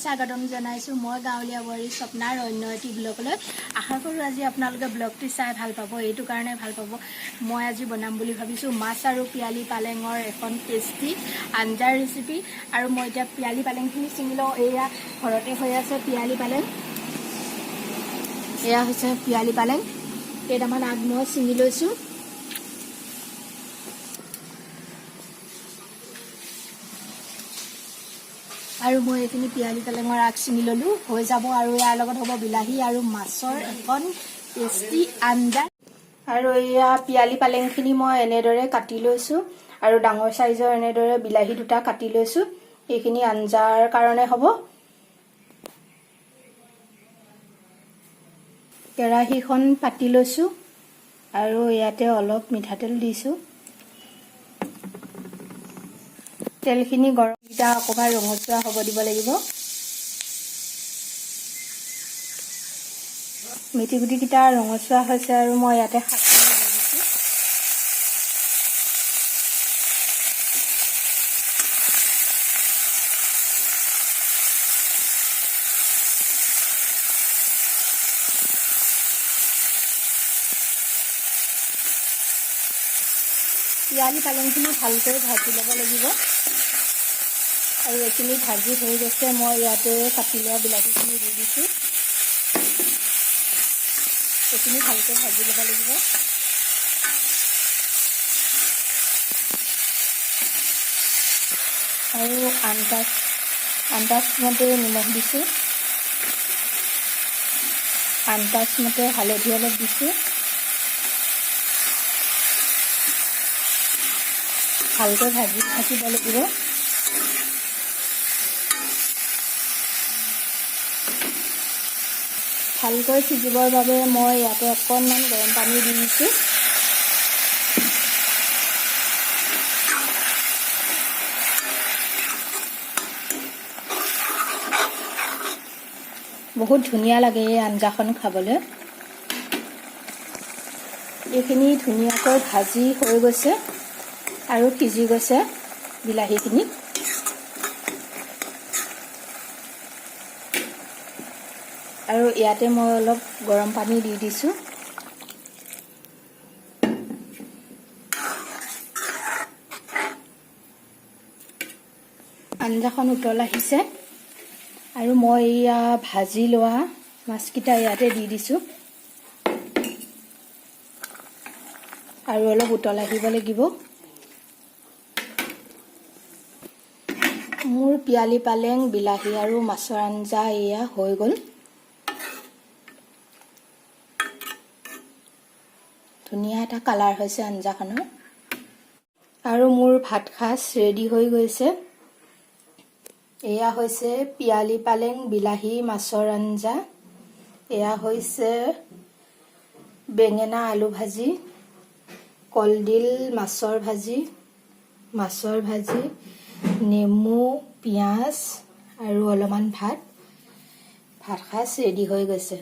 স্বাগতম জনাইছো মই গাঁৱলীয়া বোৱাৰী স্বপ্নাৰ অন্য এটি ব্লগলৈ আশা কৰোঁ আজি আপোনালোকে ব্লগটি চাই ভাল পাব এইটো কাৰণে ভাল পাব মই আজি বনাম বুলি ভাবিছো মাছ আৰু পিয়ালি পালেঙৰ এখন টেষ্টি আঞ্জাৰ ৰেচিপি আৰু মই এতিয়া পিয়ালি পালেংখিনি চিঙি লওঁ এয়া ঘৰতে হৈ আছে পিয়ালি পালেং এয়া হৈছে পিয়ালি পালেং কেইটামান আগ মই চিঙি লৈছো আৰু মই এখিনি পিয়ালি পালেঙৰ আগ চিঙি ললো হৈ যাব আৰু ইয়াৰ লগত হ'ব বিলাহী আৰু মাছৰ এখন টেষ্টি আঞ্জা আৰু এয়া পিয়ালি পালেংখিনি মই এনেদৰে কাটি লৈছো আৰু ডাঙৰ সাইজৰ এনেদৰে বিলাহী দুটা কাটি লৈছো এইখিনি আঞ্জাৰ কাৰণে হ'ব কেৰাহীখন পাতি লৈছো আৰু ইয়াতে অলপ মিঠাতেল দিছো তেলখিনি গৰম ইটা অকমান ৰঙচুৱা হ'ব দিব লাগিব মেথি গুটি কিটা ৰঙচুৱা হৈছে আৰু মই ইয়াতে শাকখিনি দি দিছো পিয়ালি পালেংখিনি ভালকৈ ভাজি ল'ব লাগিব আৰু এইখিনি ভাজি হৈ গৈছে মই ইয়াতে কাটি লোৱা বিলাহীখিনি দি দিছো এইখিনি ভালকৈ ভাজি ল'ব লাগিব আৰু আন্দাজমতে নিমখ দিছো আন্দাজমতে হালধি অলপ দিছো ভালকৈ ভাজিব লাগিব ভালকৈ সিজিবৰ বাবে মই ইয়াতে অকণমান গৰম পানী দি দিছো বহুত ধুনীয়া লাগে এই আঞ্জাখন খাবলৈ এইখিনি ধুনীয়াকৈ ভাজি হৈ গৈছে আৰু সিজি গৈছে বিলাহীখিনি আৰু ইয়াতে মই অলপ গৰম পানী দি দিছো আঞ্জাখন উতল আহিছে আৰু মই ইয়া ভাজি লোৱা মাছকিটা ইয়াতে দি দিছো আৰু অলপ উতল আহিব লাগিব মোৰ পিয়ালি পালেং বিলাহী আৰু মাছৰ আঞ্জা এয়া হৈ গ'ল ধুনীয়া এটা কালাৰ হৈছে আঞ্জাখনৰ আৰু মোৰ ভাত খাজ ৰেডি হৈ গৈছে এয়া হৈছে পিয়ালি পালেং বিলাহী মাছৰ আঞ্জা এয়া হৈছে বেঙেনা আলু ভাজি কলডিল মাছৰ ভাজি নেমু পিয়াজ আৰু অলপমান ভাত খাজ ৰেডি হৈ গৈছে